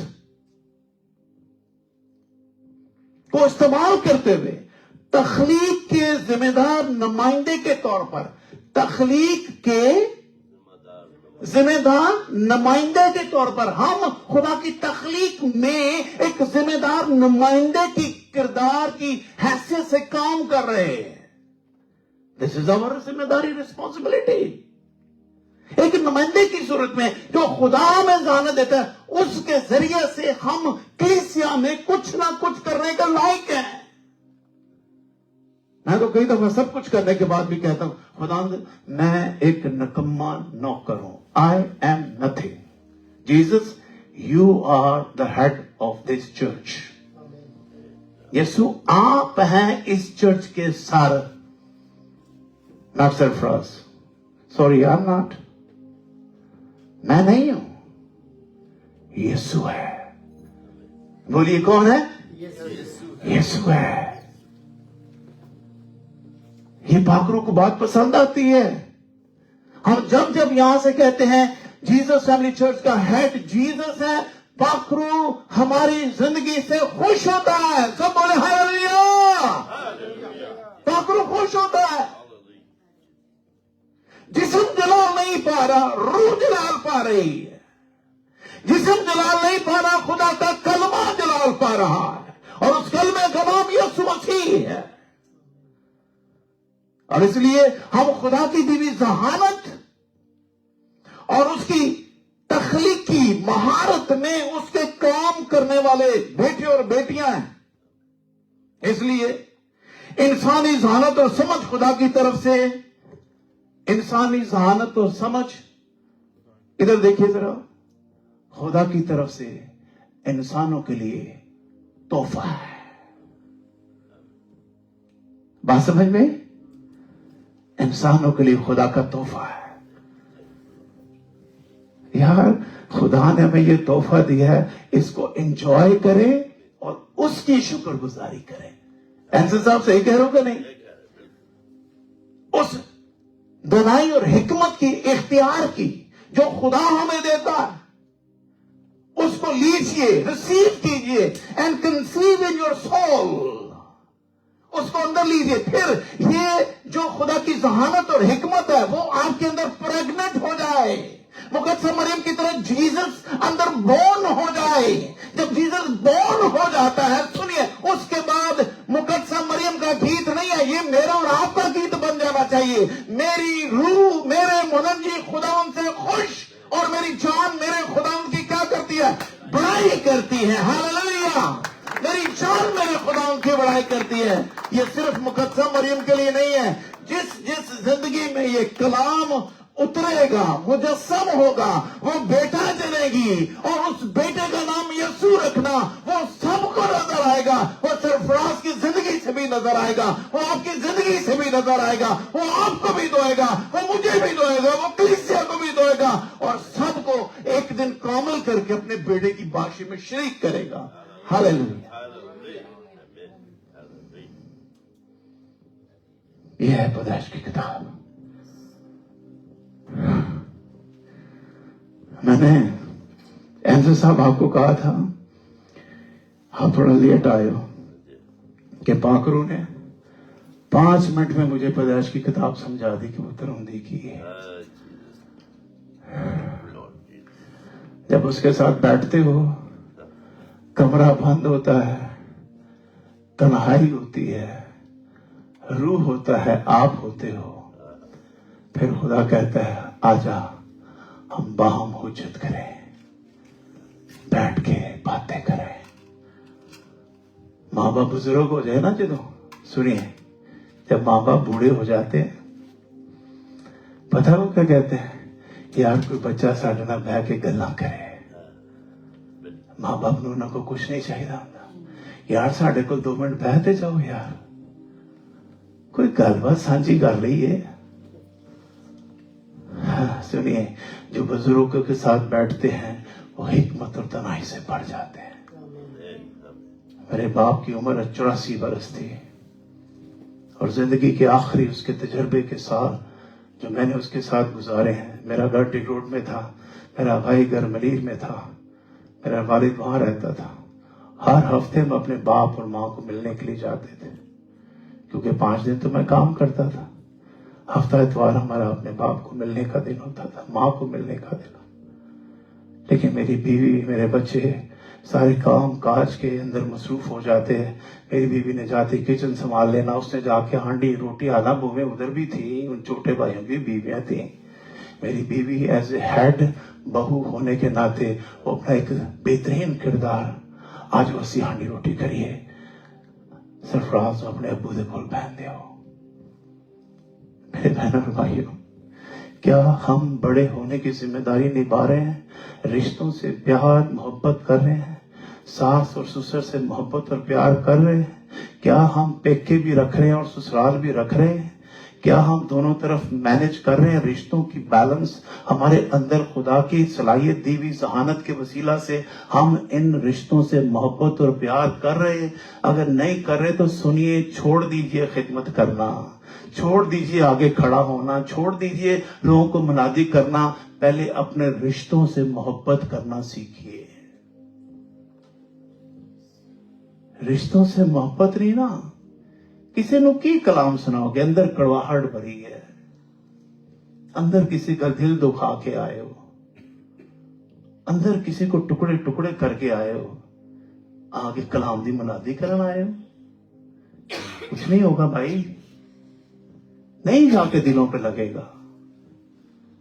को इस्तेमाल करते हुए तख्लीक के जिम्मेदार नुमाइंदे के तौर पर, तख्लीक के जिम्मेदार नुमाइंदे के तौर पर हम खुदा की तख्लीक में एक जिम्मेदार नुमाइंदे की किरदार की हैसियत से काम कर रहे हैं। दिस इज आवर जिम्मेदारी, रिस्पॉन्सिबिलिटी। एक नुमाइंदे की सूरत में जो खुदा में ज़हानत देता है, उसके जरिए से हम कलीसिया में कुछ ना कुछ करने का लायक है। मैं तो कई दफा सब कुछ करने के बाद भी कहता हूं, खुदा मैं एक नकम्मा नौकर हूं, I am nothing. Jesus, you are the head of this church. यीशु आप हैं इस चर्च के sir, not Sarfaraz. Sorry, I am not, मैं नहीं हूं, यीशु है। बोलिए कौन है? यीशु है। ये पाखरू को बात पसंद आती है। हम जब जब यहां से कहते हैं जीसस फैमिली चर्च का हेड जीसस है, पाखरू हमारी जिंदगी से खुश होता है। सब बोले हालेलुया। पाखरू खुश होता है। जिस्म जलाल नहीं पा रहा, रूह जलाल पा रही है। जिस्म जलाल नहीं पा रहा, खुदा का कलमा जलाल पा रहा है, और उस कलमे का नाम यीशु मसीह है। और इसलिए हम खुदा की दी हुई जहानत और उसकी तख्लीकी महारत में उसके काम करने वाले बेटे और बेटियां हैं। इसलिए इंसानी जहानत और समझ खुदा की तरफ से, इंसानी जहानत और समझ, इधर देखिए जरा, खुदा की तरफ से इंसानों के लिए तोहफा है। बात समझ में? इंसानों के लिए खुदा का तोहफा है। यार, खुदा ने हमें ये तोहफा दिया है, इसको एंजॉय करें और उसकी शुक्रगुजारी करें। ऐसे साहब सही कह रहे हो कि नहीं? उस दनाई और हिकमत की, इख्तियार की, जो खुदा हमें देता है, उसको लीजिए, रिसीव कीजिए, and conceive in your soul. उसको अंदर लीजिए। फिर ये जो खुदा की जहानत और हिकमत है वो आपके अंदर प्रेग्नेंट हो जाए, मुकद्दस मरियम की तरह जीसस अंदर बोर्न हो जाए। जब जीसस बोर्न हो जाता है, सुनिए, उसके बाद मुकद्दस मरियम का गीत नहीं है, ये मेरा और आपका गीत बन जाना चाहिए। मेरी रूह मेरे मुनज्जी खुदावंद से खुश, और मेरी जान मेरे खुदावंद की क्या करती है? बड़ाई करती है। हालेलुया। मेरी जान मेरे खुदावंद की बड़ाई करती है। ये सिर्फ मुकद्दस मरियम के लिए नहीं है। जिस जिंदगी में ये कलाम उतरेगा, मुजस्सम होगा, वो बेटा जनेगी, और उस बेटे का नाम यीशु रखना, वो सबको नजर आएगा। वो सरफराज की जिंदगी से भी नजर आएगा, वो आपकी जिंदगी से भी नजर आएगा, वो आपको भी धोएगा, वो मुझे भी धोएगा, वो कलीसिया को भी धोएगा, और सबको एक दिन कामिल करके अपने बेटे की बाशी में शरीक करेगा। हालेलुया। यह है पैदाइश की किताब। मैंने एंजल साहब आपको कहा था, आप थोड़ा लेट आए हो, कि पाखरू ने 5 मिनट में मुझे पैदाइश की किताब समझा दी कि वो तरौंदी की है। जब उसके साथ बैठते हो, कमरा बंद होता है, तन्हाई होती है, रूह होता है, आप होते हो, फिर खुदा कहता है आजा हम बाहम हुज्जत करें, बैठ के बातें करें। माँ बाप बुजुर्ग हो जाए ना, जदों सुनिए, जब माँ बाप बूढ़े हो जाते हैं, पता वो क्या कहते हैं? यार कोई बच्चा साढ़े नाल बह के गल्लां करे। माँ बाप नूं उन्हां को कुछ नहीं चाहिए होंदा। यार साढ़े को 2 मिनट बहते जाओ, यार कोई गलबात साझी कर लईए। हाँ, सुनिए, जो बुजुर्गों के साथ बैठते हैं वो हिकमत और तनाई से बढ़ जाते हैं। मेरे बाप की उम्र 84 बरस थी, और जिंदगी के आखिरी उसके तजर्बे के साल जो मैंने उसके साथ गुजारे हैं, मेरा घर टिक रोड में था, मेरा भाई घर मलीर में था, मेरा वालिद वहां रहता था। हर हफ्ते हम अपने बाप और माँ को मिलने के लिए जाते थे, क्योंकि 5 दिन तो मैं काम करता था। हफ्ता इतवार हमारा अपने बाप को मिलने का दिन होता था, माँ को मिलने का दिन। लेकिन मेरी बीवी, मेरे बच्चे सारे काम काज के अंदर मसरूफ हो जाते हैं। मेरी बीवी ने जाती किचन संभाल लेना, उसने जाके हांडी रोटी आना बोवे उधर भी थी, उन छोटे भाइयों की बीवियां थी। मेरी बीवी एज ए हेड बहू होने के नाते वो अपना एक बेहतरीन किरदार, आज वो सी हांडी रोटी करिए, सरफराज अपने अब्बू दे कोल बहन दे हो। मेरे बहनों और भाइयों, क्या हम बड़े होने की जिम्मेदारी निभा रहे हैं? रिश्तों से प्यार मोहब्बत कर रहे हैं? सास और ससुर से मोहब्बत और प्यार कर रहे हैं? क्या हम पेके भी रख रहे हैं और ससुराल भी रख रहे हैं? کیا ہم دونوں طرف مینج کر رہے ہیں رشتوں کی بیلنس؟ ہمارے اندر خدا کی صلاحیت دی ہوئی ذہانت کے وسیلہ سے ہم ان رشتوں سے محبت اور پیار کر رہے ہیں؟ اگر نہیں کر رہے تو سنیے، چھوڑ دیجئے خدمت کرنا، چھوڑ دیجئے آگے کھڑا ہونا، چھوڑ دیجئے لوگوں کو منادی کرنا، پہلے اپنے رشتوں سے محبت کرنا سیکھیے۔ رشتوں سے محبت نہیں نا، کسی نو کی کلام سناؤ گے؟ اندر کڑواہٹ بھری ہے، اندر کسی کا دل دکھا کے آئے ہو، اندر کسی کو ٹکڑے ٹکڑے کر کے آئے ہو، آگے کلام دی منادی کرنا آئے ہو؟ کچھ نہیں ہوگا بھائی، نہیں جا کے دلوں پہ لگے گا۔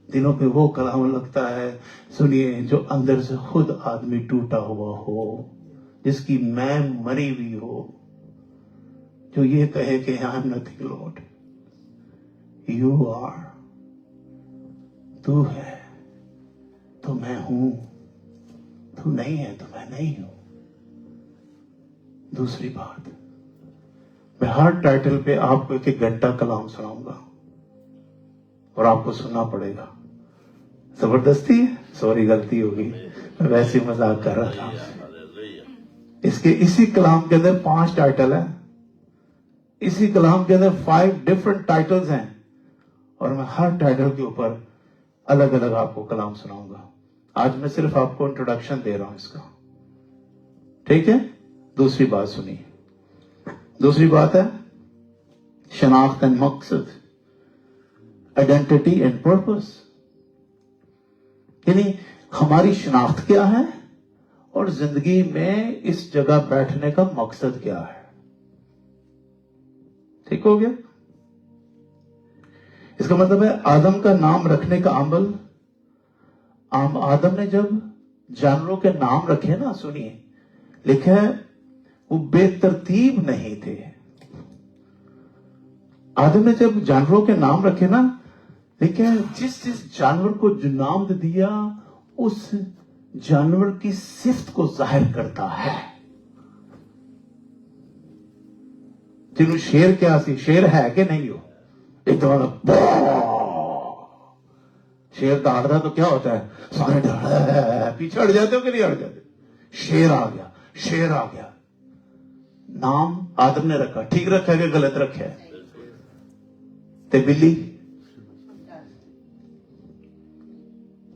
دلوں پہ وہ کلام لگتا ہے، سنیے، جو اندر سے خود آدمی ٹوٹا ہوا ہو، جس کی میں مری ہوئی ہو، جو یہ کہے کہ I am nothing Lord, you are، تو ہے تو میں ہوں، تو نہیں ہے تو میں نہیں ہوں۔ دوسری بات، میں ہر ٹائٹل پہ آپ کو ایک گھنٹہ کلام سناؤں گا اور آپ کو سننا پڑے گا۔ زبردستی ہے؟ سوری، غلطی ہوگی، میں ویسے مذاق کر رہا تھا۔ اسی کلام کے اندر 5 ٹائٹل ہیں، اسی کلام کے اندر 5 ڈفرنٹ ٹائٹلز ہیں، اور میں ہر ٹائٹل کے اوپر الگ الگ آپ کو کلام سناؤں گا۔ آج میں صرف آپ کو انٹروڈکشن دے رہا ہوں اس کا، ٹھیک ہے؟ دوسری بات سنیے، دوسری بات ہے شناخت اینڈ مقصد، آئیڈینٹی اینڈ پرپس، یعنی ہماری شناخت کیا ہے اور زندگی میں اس جگہ بیٹھنے کا مقصد کیا ہے۔ ٹھیک ہو گیا؟ اس کا مطلب ہے آدم کا نام رکھنے کا عمل، آدم نے جب جانوروں کے نام رکھے نا، سنیے، لکھا ہے وہ بے ترتیب نہیں تھے۔ آدم نے جب جانوروں کے نام رکھے نا، لکھا ہے جس جانور کو جو نام دیا اس جانور کی صفت کو ظاہر کرتا ہے۔ جنہوں شیر کیا سی، شیر ہے کہ نہیں ہو؟ ایک دفعہ شیر داڑتا تو کیا ہوتا ہے؟ سارے پیچھے ہٹ جاتے ہو کہ نہیں ہٹ جاتے؟ شیر آ گیا، شیر آ گیا۔ نام آدم نے رکھا، ٹھیک رکھا ہے کہ غلط رکھا ہے؟ تے بلی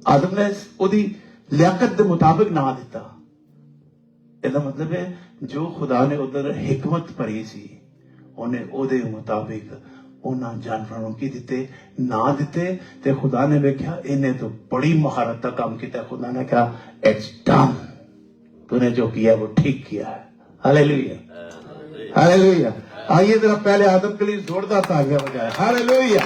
آدم نے اودی لیاقت دے مطابق نہ دیتا۔ یہ مطلب ہے جو خدا نے ادھر حکمت پری سی، انہیں او دے مطابق انہاں جانوروں کی دیتے نہ دیتے، تے خدا نے دیکھا انہیں تو بڑی مہارت کا کام کیتا ہے۔ خدا نے کہا اٹس ڈن، تو نے جو کیا وہ ٹھیک کیا ہے۔ ہاللیلویہ، ہاللیلویہ۔ آئیے ذرا پہلے آدم کے لیے زوردار تالیاں بجائے۔ ہاللیلویہ۔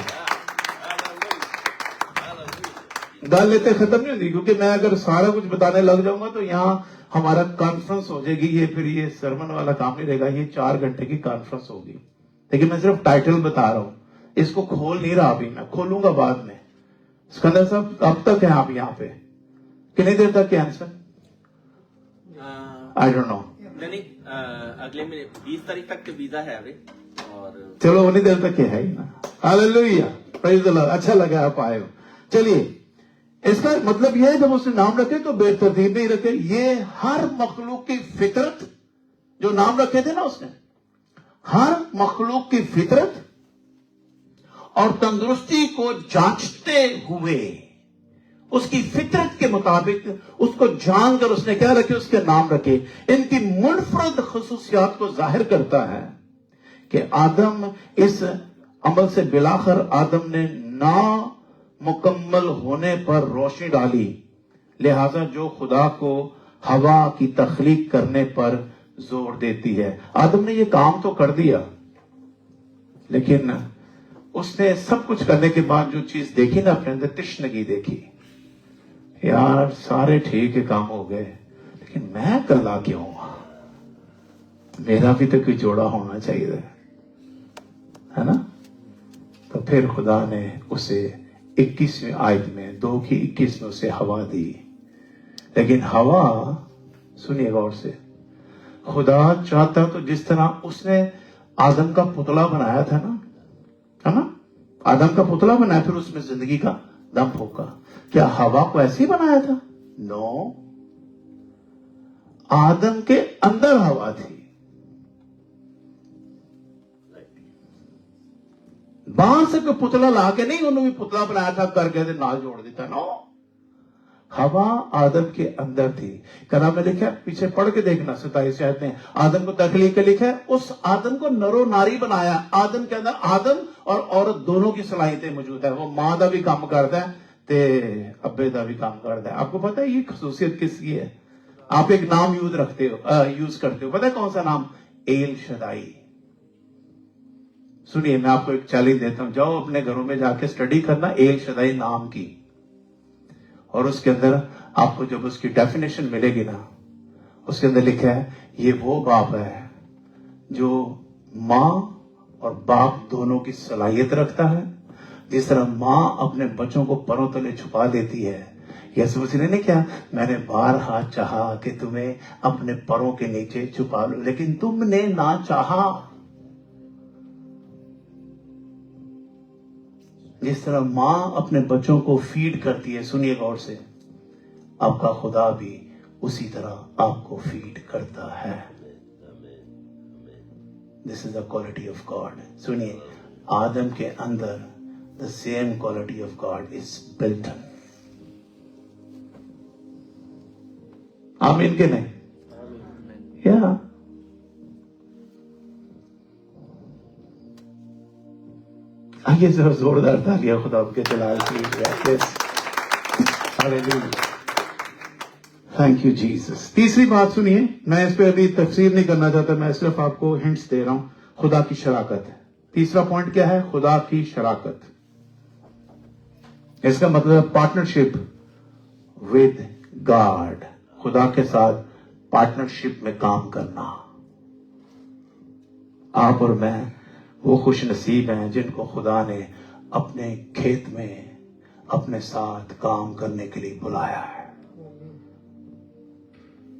گل لیتے ختم نہیں ہوتی، کیونکہ میں اگر سارا کچھ بتانے لگ جاؤں گا تو یہاں ہمارا کانفرنس ہو جائے گی، یہ پھر یہ سرمن والا کام نہیں رہے گا، یہ 4 گھنٹے کی کانفرنس ہوگی۔ لیکن میں صرف ٹائٹل بتا رہا ہوں، اس کو کھول نہیں رہا ابھی، میں کھولوں گا بعد میں۔ اسکندر صاحب اب تک ہیں آپ یہاں پہ؟ کتنی دیر تک کینسر؟ آئی ڈونٹ نو، اگلے میں 20 تاریخ تک ویزا ہے ابھی، اور چلو اتنی دیر تک ہے ہی نا۔ ہاللیلویہ، پریز اللہ، اچھا لگا آپ آئے ہو۔ چلیے، اس کا مطلب یہ ہے جب اس نے نام رکھے تو بے ترتیب نہیں رکھے۔ یہ ہر مخلوق کی فطرت، جو نام رکھے تھے نا اس نے، ہر مخلوق کی فطرت اور تندرستی کو جانچتے ہوئے اس کی فطرت کے مطابق اس کو جان کر اس نے کیا رکھے؟ اس کے نام رکھے۔ ان کی منفرد خصوصیات کو ظاہر کرتا ہے کہ آدم اس عمل سے بلاخر آدم نے نامکمل ہونے پر روشنی ڈالی، لہذا جو خدا کو ہوا کی تخلیق کرنے پر زور دیتی ہے۔ آدم نے یہ کام تو کر دیا، لیکن اس نے سب کچھ کرنے کے بعد جو چیز دیکھی نا اپنے اندر، تشنگی دیکھی، یار سارے ٹھیک ہے کام ہو گئے، لیکن میں کلا کیوں ہوں؟ میرا بھی تو کوئی جوڑا ہونا چاہیے، ہے نا؟ تو پھر خدا نے اسے 21ویں آیت میں 2:21 میں اسے ہوا دی۔ لیکن ہوا، سنیے غور سے، خدا چاہتا تو جس طرح اس نے آدم کا پتلا بنایا تھا نا، ہے نا، आदम का पुतला बनाया, फिर उसमें जिंदगी का दम फूका। क्या हवा को ऐसे ही बनाया था? नो, आदम के अंदर हवा थी। बांस का पुतला लाके नहीं उन्होंने भी पुतला बनाया था, करके नाल जोड़ देता। नो, हवा आदम के अंदर थी। कलाम में लिखा है, पीछे पढ़ के देखना 27 आयत में, आदम को तखलीक के लिखा है, उस आदम को नरो नारी बनाया। आदम के अंदर आदम और औरत दोनों की सलाहियतें मौजूद है। वो मां का भी काम करता है ते अब्बे का भी काम करता है। आपको पता है ये खसूसियत किसकी है? आप एक नाम यूज करते हो, पता है कौन सा नाम? L Shaddai. सुनिए, मैं आपको एक चैलेंज देता हूं, जाओ अपने घरों में जाके स्टडी करना एल शदाई नाम की, और उसके अंदर आपको जब उसकी डेफिनेशन मिलेगी ना, उसके अंदर लिखा है ये वो बाप है जो मां और बाप दोनों की सलाहियत रखता है। जिस तरह मां अपने बच्चों को परों तले छुपा देती है, यीशु मसीह ने क्या, मैंने बारहा चाहा कि तुम्हें अपने परों के नीचे छुपा लो, लेकिन तुमने ना चाहा। जिस तरह मां अपने बच्चों को फीड करती है, सुनिए गौर से, आपका खुदा भी उसी तरह आपको फीड करता है। This is the quality of God. सुनिए, आदम के अंदर the same quality of God is built in. आमीन के नहीं? या आइए जरा जोरदार तालियां खुदा के जलाल की। Thank you Jesus. तीसरी बात सुनिए, मैं इस पे अभी तफसीर नहीं करना चाहता, मैं सिर्फ आपको हिंट्स दे रहा हूं। खुदा की शराकत। तीसरा पॉइंट क्या है? खुदा की शराकत। इसका मतलब है पार्टनरशिप विद गॉड। खुदा के साथ पार्टनरशिप में काम करना। आप और मैं वो खुश नसीब हैं जिनको खुदा ने अपने खेत में अपने साथ काम करने के लिए बुलाया है।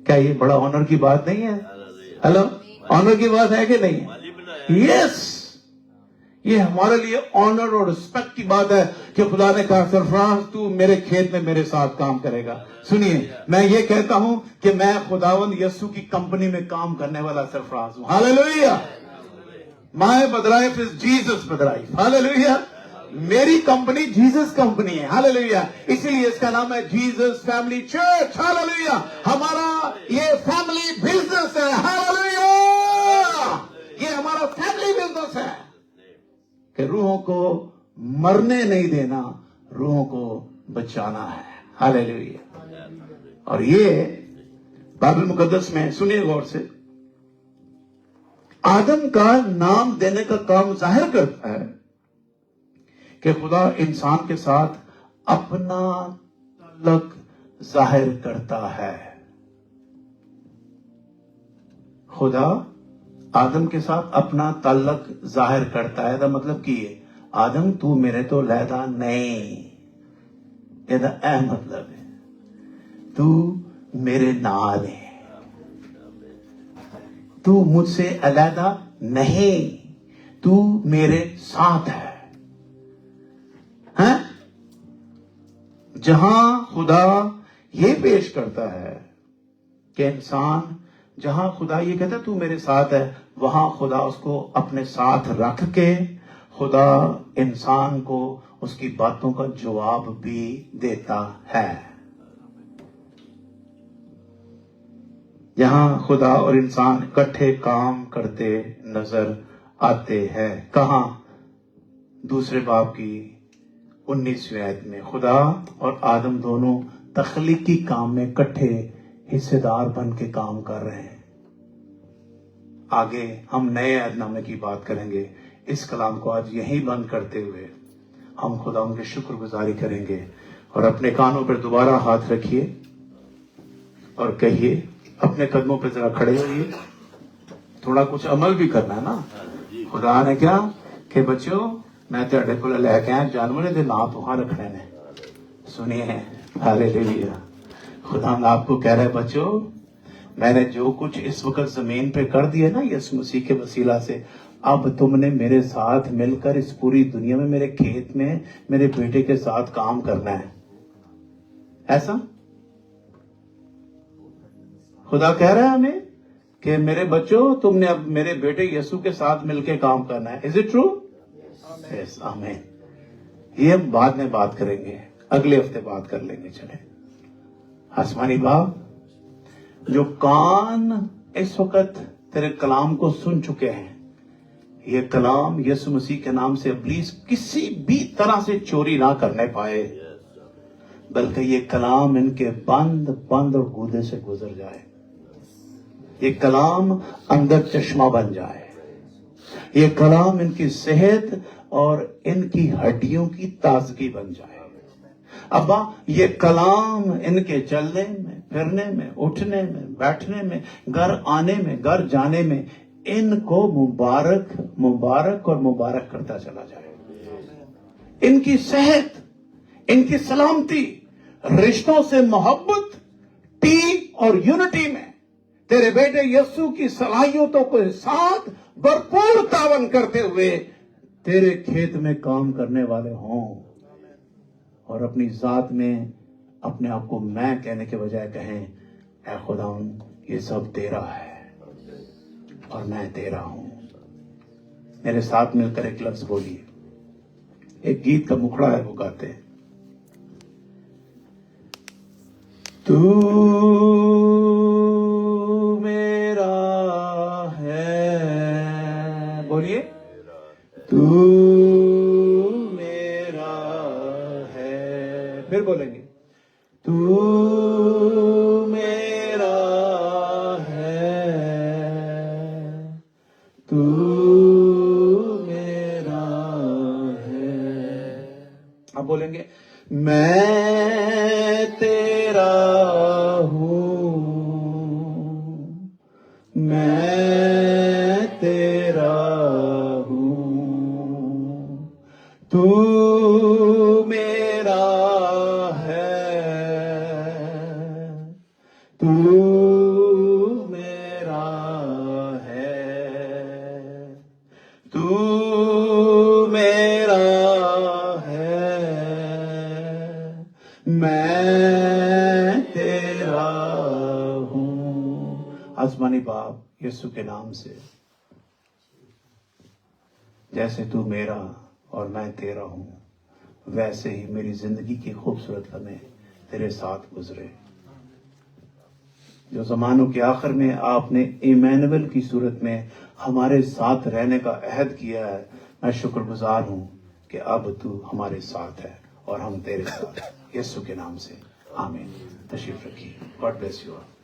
क्या ये बड़ा ऑनर की बात नहीं है? हेलो, ऑनर की बात है कि नहीं? यस, ये हमारे लिए ऑनर और रिस्पेक्ट की बात है कि खुदा ने कहा सरफराज तू मेरे खेत में मेरे साथ काम करेगा। सुनिए, मैं ये कहता हूं कि मैं खुदावंद यीशु की कंपनी में काम करने वाला सरफराज हूं। Hallelujah. My bad life is Jesus bad life. Hallelujah. मेरी कंपनी जीसस कंपनी है। हालेलुया। इसीलिए इसका नाम है जीसस फैमिली चर्च। हालेलुया। हमारा ये फैमिली बिजनेस है। हालेलुया। ये हमारा फैमिली बिजनेस है कि रूहों को मरने नहीं देना, रूहों को बचाना है। हालेलुया। और ये बाइबल मुकद्दस में सुनिए गौर से, आदम का नाम देने का काम जाहिर करता है कि खुदा इंसान के साथ अपना ताल्लुक जाहिर करता है। खुदा आदम के साथ अपना ताल्लुक जाहिर करता है। मतलब कि आदम तू मेरे तो लैदा नहीं, ਇਹਦਾ ਇਹ मतलब है तू मेरे नाल है, तू मुझसे अलहदा नहीं, तू मेरे साथ है। हैं? जहां खुदा ये पेश करता है कि इंसान, जहां खुदा ये कहता है तू मेरे साथ है, वहां खुदा उसको अपने साथ रख के खुदा इंसान को उसकी बातों का जवाब भी देता है। यहां खुदा और इंसान इकट्ठे काम करते नजर आते हैं। कहां? दूसरे बाब की 19वीं आयत में खुदा और आदम दोनों तख्लीकी काम में इकट्ठे हिस्सेदार बन के काम कर रहे हैं। आगे हम नए अहदनामे की बात करेंगे। इस कलाम को आज यहीं बंद करते हुए हम खुदा उनके शुक्रगुजारी करेंगे। और अपने कानों पर दोबारा हाथ रखिए और कहिए, अपने कदमों पर जरा खड़े होइए। थोड़ा कुछ अमल भी करना है ना। खुदा ने क्या कि बच्चों मैं तेरे को लेके आया जानवरों के नाम तुहां रखने ने। सुनिए, हालेलुया। खुदा ने आपको कह रहा है बच्चों, मैंने जो कुछ इस वक्त जमीन पे कर दिया ना यीशु मसीह के वसीला से, अब तुमने मेरे साथ मिलकर इस पूरी दुनिया में, मेरे खेत में मेरे बेटे के साथ काम करना है। ऐसा खुदा कह रहा है हमें कि मेरे बच्चों, तुमने अब मेरे बेटे यीशु के साथ मिलकर काम करना है। Is it true? यस, आमीन। ये हम बाद में बात करेंगे, अगले हफ्ते बात कर लेंगे। चले आसमानी बाप, जो कान इस वक्त तेरे कलाम को सुन चुके हैं, ये कलाम यीशु मसीह के नाम से इब्लीस किसी भी तरह से चोरी ना करने पाए, बल्कि ये कलाम इनके बंद बंद और गूदे से गुजर जाए। ये कलाम अंदर चश्मा बन जाए। ये कलाम इनकी सेहत और इनकी हड्डियों की ताजगी बन जाए। अब्बा, ये कलाम इनके चलने में, फिरने में, उठने में, बैठने में, घर आने में, घर जाने में इनको मुबारक मुबारक और मुबारक करता चला जाए। इनकी सेहत, इनकी सलामती, रिश्तों से मोहब्बत, टी और यूनिटी में तेरे बेटे यीशु की सलाहियतों के साथ भरपूर तावन करते हुए तेरे खेत में काम करने वाले हों, और अपनी जात में अपने आप को मैं कहने के बजाय कहें, ऐ खुदावंद, ये सब तेरा है और मैं तेरा हूं। मेरे साथ मिलकर एक लफ्ज बोलिए। एक गीत का मुखड़ा है, वो गाते हैं, तू मेरा है। बोलिए, तू मेरा है। फिर बोलेंगे, तू मेरा है, तू मेरा है। अब बोलेंगे, मैं तेरा हूँ, मैं तेरा हूँ, तू मेरा है, तू मेरा है, तू मेरा है, मैं तेरा हूँ। आसमानी बाप, यीशु के नाम से, जैसे तू मेरा और मैं तेरा हूँ, वैसे ही मेरी जिंदगी की खूबसूरत लम्हे तेरे साथ गुजरे। जो ज़मानों के आखिर में आपने इमैनुअल की सूरत में हमारे साथ रहने का अहद किया है, मैं शुक्रगुजार हूँ कि अब तू हमारे साथ है और हम तेरे साथ। यीशु के नाम से, आमीन। तशरीफ रखिए। God bless you all.